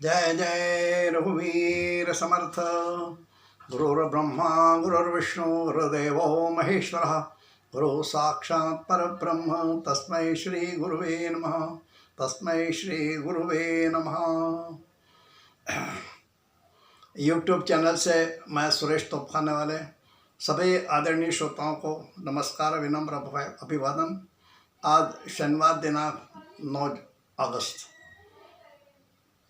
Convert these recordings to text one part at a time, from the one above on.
जय जय रघुवीर समर्थ। गुरुर्ब्रह्मा गुरुर्विष्णु गुरुदेवो महेश्वरः। गुरु साक्षात् परब्रह्म तस्मै श्री गुरुवे नमः। तस्मै श्री गुरुवे नमः। यूट्यूब चैनल से मैं सुरेश तोपखाने वाले सभी आदरणीय श्रोताओं को नमस्कार, विनम्र अभिवादन। आज शनिवार दिनांक 9 अगस्त।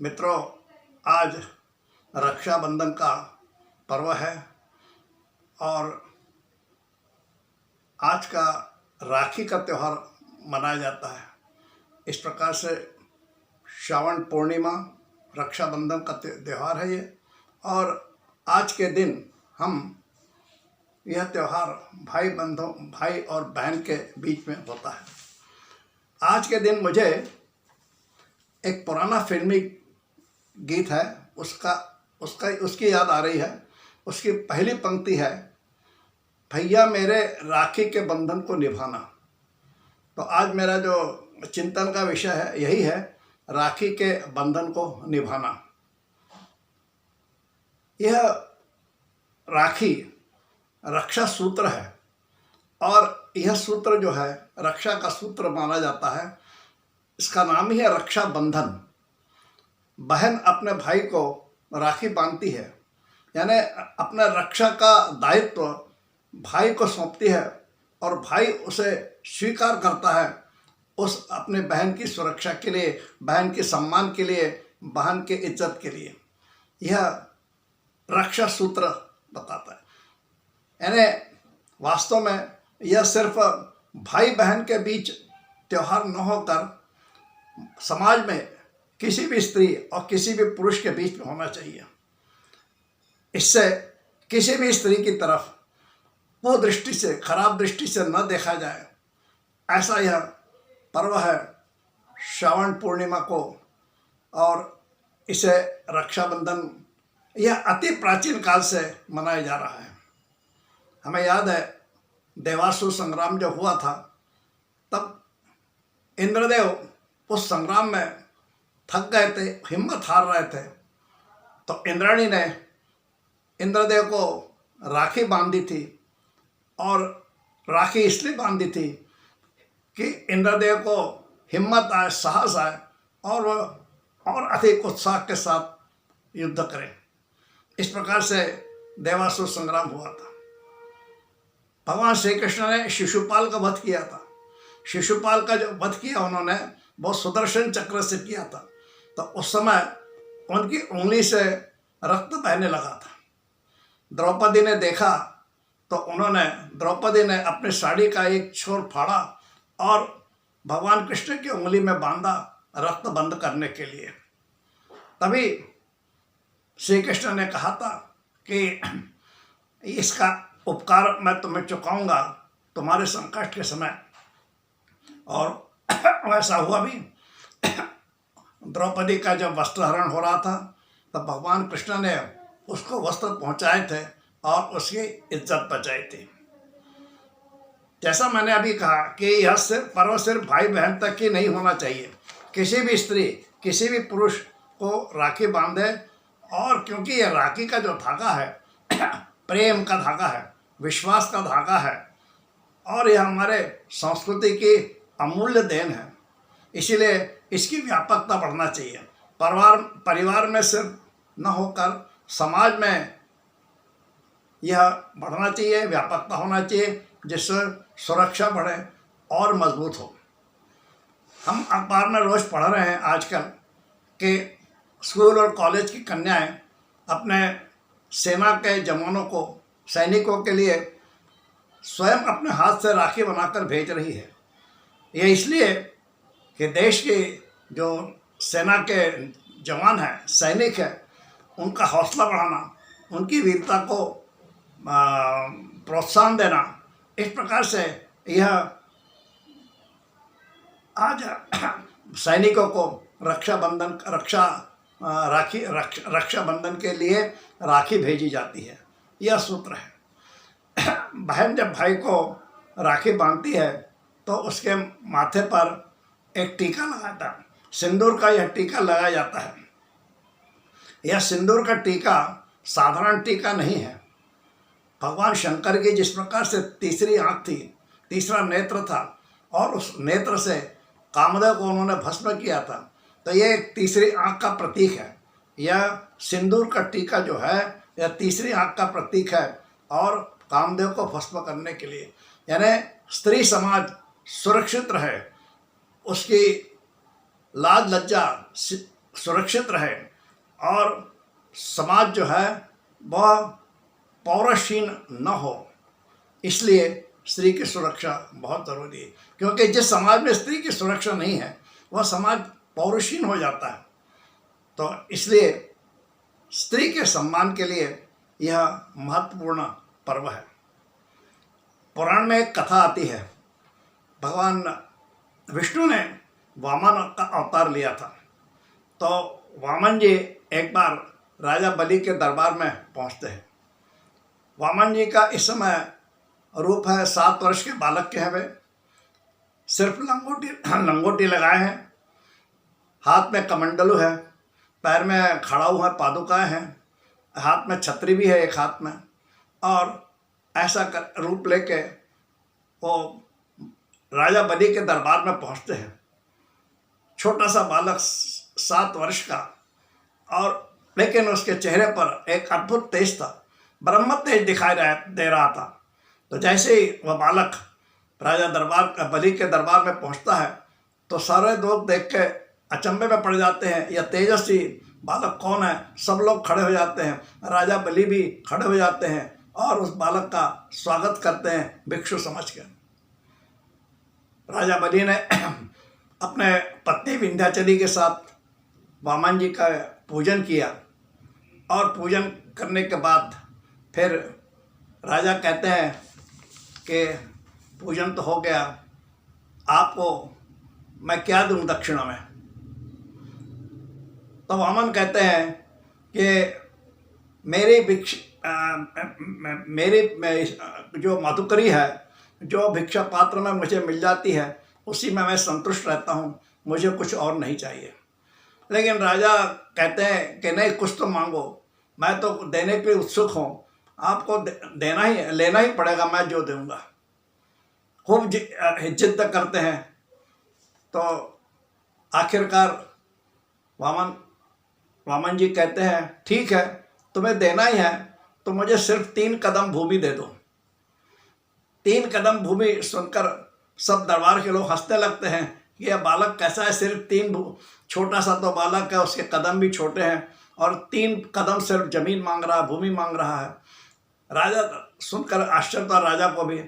मित्रों, आज रक्षाबंधन का पर्व है और आज का राखी का त्यौहार मनाया जाता है। इस प्रकार से श्रावण पूर्णिमा रक्षाबंधन का त्यौहार है ये, और आज के दिन हम यह त्यौहार भाई और बहन के बीच में होता है। आज के दिन मुझे एक पुराना फिल्मी गीत है, उसकी याद आ रही है। उसकी पहली पंक्ति है, भैया मेरे राखी के बंधन को निभाना। तो आज मेरा जो चिंतन का विषय है यही है, राखी के बंधन को निभाना। यह राखी रक्षा सूत्र है और यह सूत्र जो है रक्षा का सूत्र माना जाता है। इसका नाम ही है रक्षा बंधन। बहन अपने भाई को राखी बांधती है, यानी अपना रक्षा का दायित्व भाई को सौंपती है और भाई उसे स्वीकार करता है उस अपने बहन की सुरक्षा के लिए, बहन के सम्मान के लिए, बहन के इज्जत के लिए। यह रक्षा सूत्र बताता है। यानी वास्तव में यह सिर्फ भाई बहन के बीच त्यौहार न होकर समाज में किसी भी स्त्री और किसी भी पुरुष के बीच में होना चाहिए। इससे किसी भी स्त्री की तरफ वो दृष्टि से, खराब दृष्टि से न देखा जाए, ऐसा यह पर्व है श्रावण पूर्णिमा को। और इसे रक्षाबंधन यह अति प्राचीन काल से मनाया जा रहा है। हमें याद है देवासुर संग्राम जब हुआ था, तब इंद्रदेव उस संग्राम में थक गए थे, हिम्मत हार रहे थे। तो इंद्राणी ने इंद्रदेव को राखी बांधी थी, और राखी इसलिए बांधी थी कि इंद्रदेव को हिम्मत आए, साहस आए और वह और अधिक उत्साह के साथ युद्ध करें। इस प्रकार से देवासुर संग्राम हुआ था। भगवान श्री कृष्ण ने शिशुपाल का वध किया था। शिशुपाल का जो वध किया उन्होंने बहुत सुदर्शन चक्र से किया था। तो उस समय उनकी उंगली से रक्त बहने लगा था। द्रौपदी ने देखा तो द्रौपदी ने अपनी साड़ी का एक छोर फाड़ा और भगवान कृष्ण की उंगली में बांधा रक्त बंद करने के लिए। तभी श्री कृष्ण ने कहा था कि इसका उपकार मैं तुम्हें चुकाऊंगा तुम्हारे संकट के समय। और वैसा हुआ भी। द्रौपदी का जब वस्त्रहरण हो रहा था तब भगवान कृष्ण ने उसको वस्त्र पहुंचाए थे और उसकी इज्जत बचाई थी। जैसा मैंने अभी कहा कि यह पर्व सिर्फ भाई बहन तक ही नहीं होना चाहिए। किसी भी स्त्री, किसी भी पुरुष को राखी बांधे, और क्योंकि यह राखी का जो धागा है प्रेम का धागा है, विश्वास का धागा है, और यह हमारे संस्कृति की अमूल्य देन है। इसीलिए इसकी व्यापकता बढ़ना चाहिए। परिवार में सिर्फ न होकर समाज में यह बढ़ना चाहिए, व्यापकता होना चाहिए, जिससे सुरक्षा बढ़े और मजबूत हो। हम अखबार में रोज़ पढ़ रहे हैं आजकल कि स्कूल और कॉलेज की कन्याएं अपने सेना के जवानों को, सैनिकों के लिए स्वयं अपने हाथ से राखी बनाकर भेज रही है। यह इसलिए कि देश की जो सेना के जवान हैं, सैनिक हैं, उनका हौसला बढ़ाना, उनकी वीरता को प्रोत्साहन देना। इस प्रकार से यह आज सैनिकों को रक्षाबंधन के लिए राखी भेजी जाती है। यह सूत्र है। बहन जब भाई को राखी बांधती है तो उसके माथे पर एक टीका लगाता है, सिंदूर का यह टीका लगाया जाता है। यह सिंदूर का टीका साधारण टीका नहीं है। भगवान शंकर की जिस प्रकार से तीसरी आंख थी, तीसरा नेत्र था, और उस नेत्र से कामदेव को उन्होंने भस्म किया था, तो यह एक तीसरी आंख का प्रतीक है। यह सिंदूर का टीका जो है यह तीसरी आंख का प्रतीक है, और कामदेव को भस्म करने के लिए, यानी स्त्री समाज सुरक्षित रहे, उसकी लाज लज्जा सुरक्षित रहे, और समाज जो है वह पौरुषहीन न हो, इसलिए स्त्री की सुरक्षा बहुत ज़रूरी है। क्योंकि जिस समाज में स्त्री की सुरक्षा नहीं है वह समाज पौरुषहीन हो जाता है। तो इसलिए स्त्री के सम्मान के लिए यह महत्वपूर्ण पर्व है। पुराण में एक कथा आती है, भगवान विष्णु ने वामन का अवतार लिया था। तो वामन जी एक बार राजा बलि के दरबार में पहुंचते हैं। वामन जी का इस समय रूप है 7 वर्ष के बालक के हैं। वे सिर्फ लंगोटी लगाए हैं, हाथ में कमंडलू है, पैर में खड़ा हुआ पादुकाएं हैं, हाथ में छतरी भी है एक हाथ में, और ऐसा रूप लेके वो राजा बलि के दरबार में पहुंचते हैं। छोटा सा बालक 7 वर्ष का, और लेकिन उसके चेहरे पर एक अद्भुत तेज था, ब्रह्म तेज दिखाई दे रहा था। तो जैसे ही वह बालक राजा बलि के दरबार में पहुंचता है तो सारे लोग देख के अचंभे में पड़ जाते हैं, यह तेजस्वी बालक कौन है। सब लोग खड़े हो जाते हैं, राजा बलि भी खड़े हो जाते हैं और उस बालक का स्वागत करते हैं भिक्षु समझ के। राजा बलि ने अपने पत्नी विंध्याचली के साथ वामन जी का पूजन किया, और पूजन करने के बाद फिर राजा कहते हैं कि पूजन तो हो गया, आपको मैं क्या दूं दक्षिणा में। तो वामन कहते हैं कि मेरी जो मधुकरी है, जो भिक्षा पात्र में मुझे मिल जाती है उसी में मैं संतुष्ट रहता हूँ, मुझे कुछ और नहीं चाहिए। लेकिन राजा कहते हैं कि नहीं, कुछ तो मांगो, मैं तो देने के लिए उत्सुक हूँ, आपको लेना ही पड़ेगा, मैं जो दूंगा। खूब जिद करते हैं। तो आखिरकार वामन जी कहते हैं ठीक है, तुम्हें देना ही है तो मुझे सिर्फ 3 कदम भूमि दे दो। 3 कदम भूमि सुनकर सब दरबार के लोग हंसने लगते हैं कि यह बालक कैसा है, सिर्फ 3 छोटा सा तो बालक है, उसके कदम भी छोटे हैं, और 3 कदम सिर्फ जमीन मांग रहा है, भूमि मांग रहा है। राजा सुनकर आश्चर्य था, राजा को भी।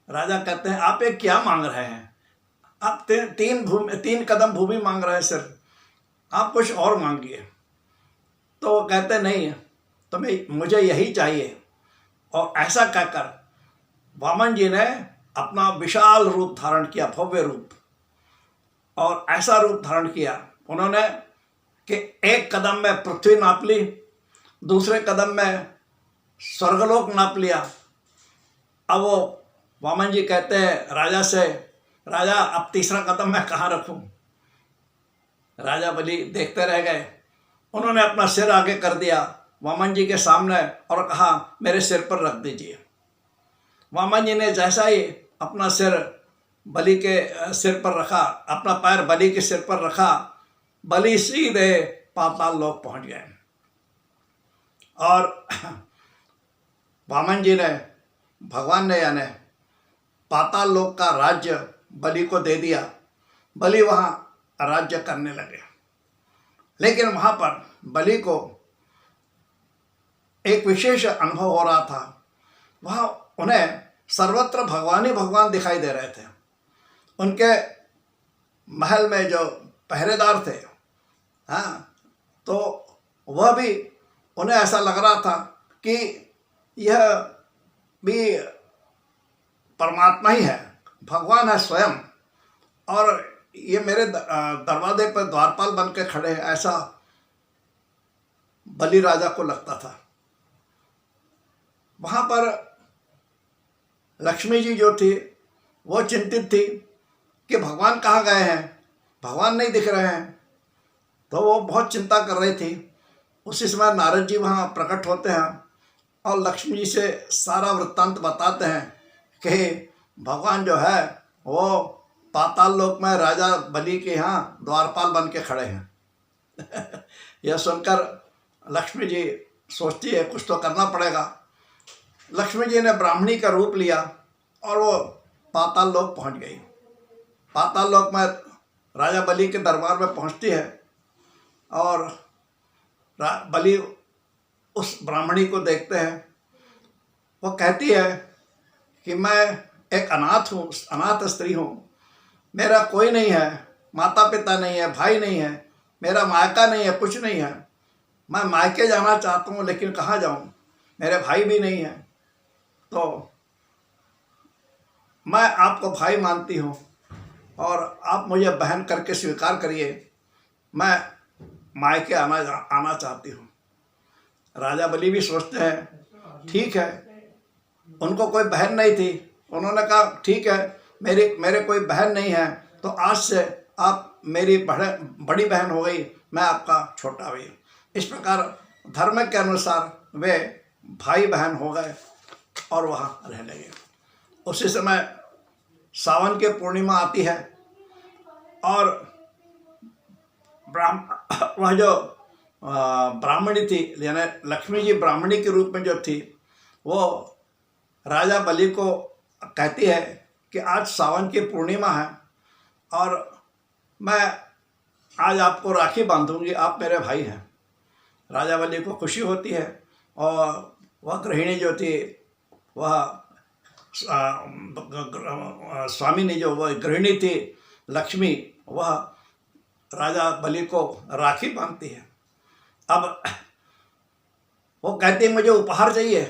राजा कहते हैं आप ये क्या मांग रहे हैं, आप 3 कदम भूमि मांग रहे हैं, सिर्फ आप कुछ और मांगिए। तो वो कहते नहीं, तो मुझे यही चाहिए। और ऐसा कहकर वामन जी ने अपना विशाल रूप धारण किया, भव्य रूप, और ऐसा रूप धारण किया उन्होंने कि एक कदम में पृथ्वी नाप ली, दूसरे कदम में स्वर्गलोक नाप लिया। अब वो वामन जी कहते हैं राजा से, राजा अब तीसरा कदम मैं कहाँ रखूं। राजा बलि देखते रह गए। उन्होंने अपना सिर आगे कर दिया वामन जी के सामने और कहा मेरे सिर पर रख दीजिए। वामन जी ने जैसा ही अपना सिर बलि के सिर पर रखा, अपना पैर बलि के सिर पर रखा, बलि सीधे पाताल लोक पहुंच गए। और वामन जी ने, भगवान ने यानी पाताल लोक का राज्य बलि को दे दिया। बलि वहाँ राज्य करने लगे। लेकिन वहाँ पर बलि को एक विशेष अनुभव हो रहा था। वहाँ उन्हें सर्वत्र भगवान ही भगवान दिखाई दे रहे थे। उनके महल में जो पहरेदार थे, हाँ, तो वह भी, उन्हें ऐसा लग रहा था कि यह भी परमात्मा ही है, भगवान है स्वयं, और ये मेरे दरवाजे पर द्वारपाल बन के खड़े हैं, ऐसा बलि राजा को लगता था। वहाँ पर लक्ष्मी जी जो थी वो चिंतित थी कि भगवान कहाँ गए हैं, भगवान नहीं दिख रहे हैं। तो वो बहुत चिंता कर रही थी। उसी समय नारद जी वहाँ प्रकट होते हैं और लक्ष्मी जी से सारा वृत्तांत बताते हैं कि भगवान जो है वो पाताल लोक में राजा बलि के यहाँ द्वारपाल बन के खड़े हैं। यह सुनकर लक्ष्मी जी सोचती है कुछ तो करना पड़ेगा। लक्ष्मी जी ने ब्राह्मणी का रूप लिया और वो पाताल लोक पहुँच गई। पाताल लोक में राजा बलि के दरबार में पहुँचती है और बलि उस ब्राह्मणी को देखते हैं। वो कहती है कि मैं एक अनाथ हूँ, अनाथ स्त्री हूँ, मेरा कोई नहीं है, माता पिता नहीं है, भाई नहीं है, मेरा मायका नहीं है, कुछ नहीं है। मैं मायके जाना चाहता हूँ लेकिन कहाँ जाऊँ, मेरे भाई भी नहीं है। तो मैं आपको भाई मानती हूँ और आप मुझे बहन करके स्वीकार करिए, मैं मायके आना चाहती हूँ। राजा बलि भी सोचते हैं ठीक है, उनको कोई बहन नहीं थी, उन्होंने कहा ठीक है, मेरे कोई बहन नहीं है तो आज से आप मेरी बड़ी बहन हो गई, मैं आपका छोटा भाई। इस प्रकार धर्म के अनुसार वे भाई बहन हो गए और वहाँ रहने लगे। उसी समय सावन की पूर्णिमा आती है और वह जो ब्राह्मणी थी, यानी लक्ष्मी जी ब्राह्मणी के रूप में जो थी, वो राजा बलि को कहती है कि आज सावन की पूर्णिमा है और मैं आज आपको राखी बांधूंगी, आप मेरे भाई हैं। राजा बलि को खुशी होती है और वह गृहिणी जो थी, वह स्वामिनी जो वह गृहिणी थी लक्ष्मी, वह राजा बलि को राखी बांधती है। अब वो कहती है मुझे उपहार चाहिए।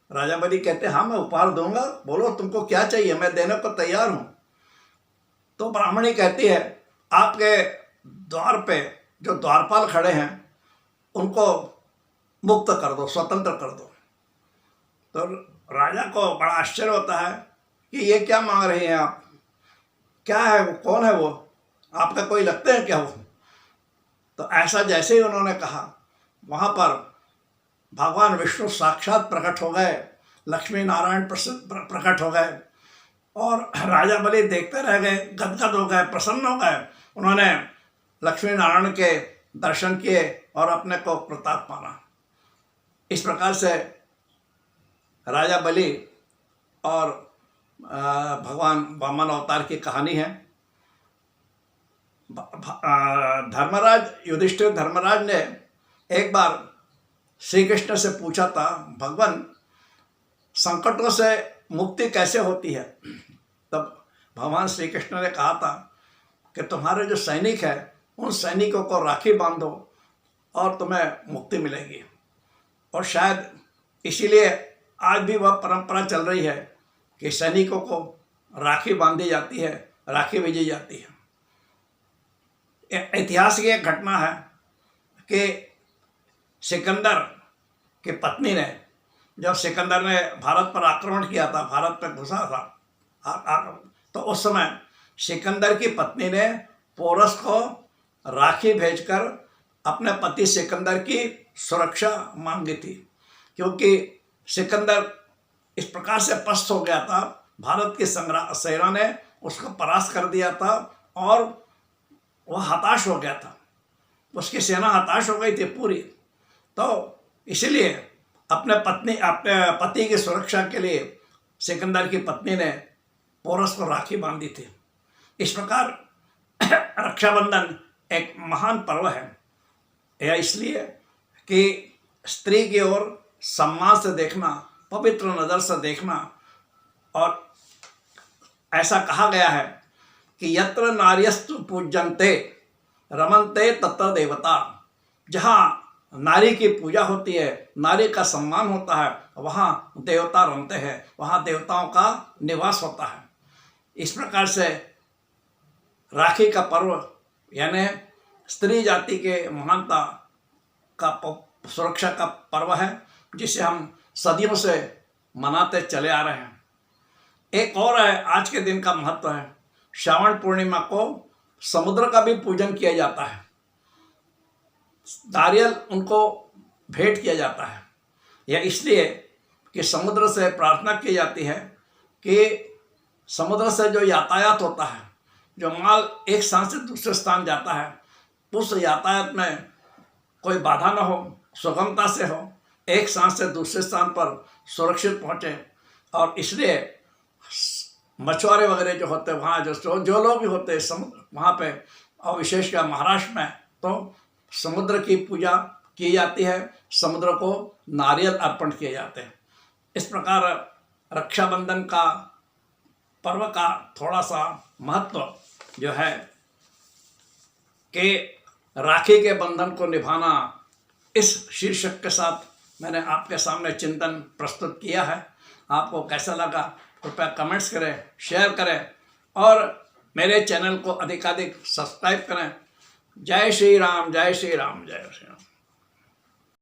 राजा बलि कहते हैं हाँ मैं उपहार दूंगा, बोलो तुमको क्या चाहिए, मैं देने को तैयार हूँ। तो ब्राह्मणी कहती है आपके द्वार पे जो द्वारपाल खड़े हैं उनको मुक्त कर दो, स्वतंत्र कर दो। तो राजा को बड़ा आश्चर्य होता है कि ये क्या मांग रहे हैं आप, क्या है वो, कौन है वो, आपका कोई लगते हैं क्या वो। तो ऐसा जैसे ही उन्होंने कहा, वहाँ पर भगवान विष्णु साक्षात प्रकट हो गए, लक्ष्मी नारायण प्रकट हो गए और राजा बलि देखते रह गए, गदगद हो गए, प्रसन्न हो गए। उन्होंने लक्ष्मी नारायण के दर्शन किए और अपने को प्रताप माना। इस प्रकार से राजा बलि और भगवान वामन अवतार की कहानी है। धर्मराज युधिष्ठिर धर्मराज ने एक बार श्री कृष्ण से पूछा था, भगवान संकटों से मुक्ति कैसे होती है। तब भगवान श्री कृष्ण ने कहा था कि तुम्हारे जो सैनिक हैं उन सैनिकों को राखी बांधो और तुम्हें मुक्ति मिलेगी। और शायद इसीलिए आज भी वह परंपरा चल रही है कि सैनिकों को राखी बांधी जाती है, राखी भेजी जाती है। इतिहास की एक घटना है कि सिकंदर की पत्नी ने, जब सिकंदर ने भारत पर आक्रमण किया था, भारत पर घुसा था, तो उस समय सिकंदर की पत्नी ने पोरस को राखी भेजकर अपने पति सिकंदर की सुरक्षा मांगी थी, क्योंकि सिकंदर इस प्रकार से पस्त हो गया था, भारत की सेना ने उसको परास्त कर दिया था और वह हताश हो गया था, उसकी सेना हताश हो गई थी पूरी। तो इसलिए अपने पति की सुरक्षा के लिए सिकंदर की पत्नी ने पोरस को राखी बांधी थी। इस प्रकार रक्षाबंधन एक महान पर्व है। यह इसलिए कि स्त्री की ओर सम्मान से देखना, पवित्र नज़र से देखना, और ऐसा कहा गया है कि यत्र नार्यस्तु पूज्यन्ते रमन्ते तत्र देवता। जहाँ नारी की पूजा होती है, नारी का सम्मान होता है, वहाँ देवता रमते हैं, वहाँ देवताओं का निवास होता है। इस प्रकार से राखी का पर्व यानी स्त्री जाति के महानता का सुरक्षा का पर्व है, जिसे हम सदियों से मनाते चले आ रहे हैं। एक और है आज के दिन का महत्व है, श्रावण पूर्णिमा को समुद्र का भी पूजन किया जाता है। नारियल उनको भेंट किया जाता है। यह इसलिए कि समुद्र से प्रार्थना की जाती है कि समुद्र से जो यातायात होता है, जो माल एक स्थान से दूसरे स्थान जाता है, उस यातायात में कोई बाधा न हो, सुगमता से हो, एक स्थान से दूसरे स्थान पर सुरक्षित पहुँचे। और इसलिए मछुआरे वगैरह जो होते हैं वहाँ, जो लोग भी होते हैं समुद्र वहाँ पे, और विशेषकर महाराष्ट्र में तो समुद्र की पूजा की जाती है, समुद्र को नारियल अर्पण किए जाते हैं। इस प्रकार रक्षाबंधन का पर्व का थोड़ा सा महत्व जो है कि राखी के बंधन को निभाना, इस शीर्षक के साथ मैंने आपके सामने चिंतन प्रस्तुत किया है। आपको कैसा लगा कृपया कमेंट्स करें, शेयर करें और मेरे चैनल को अधिकाधिक सब्सक्राइब करें। जय श्री राम, जय श्री राम, जय श्री राम।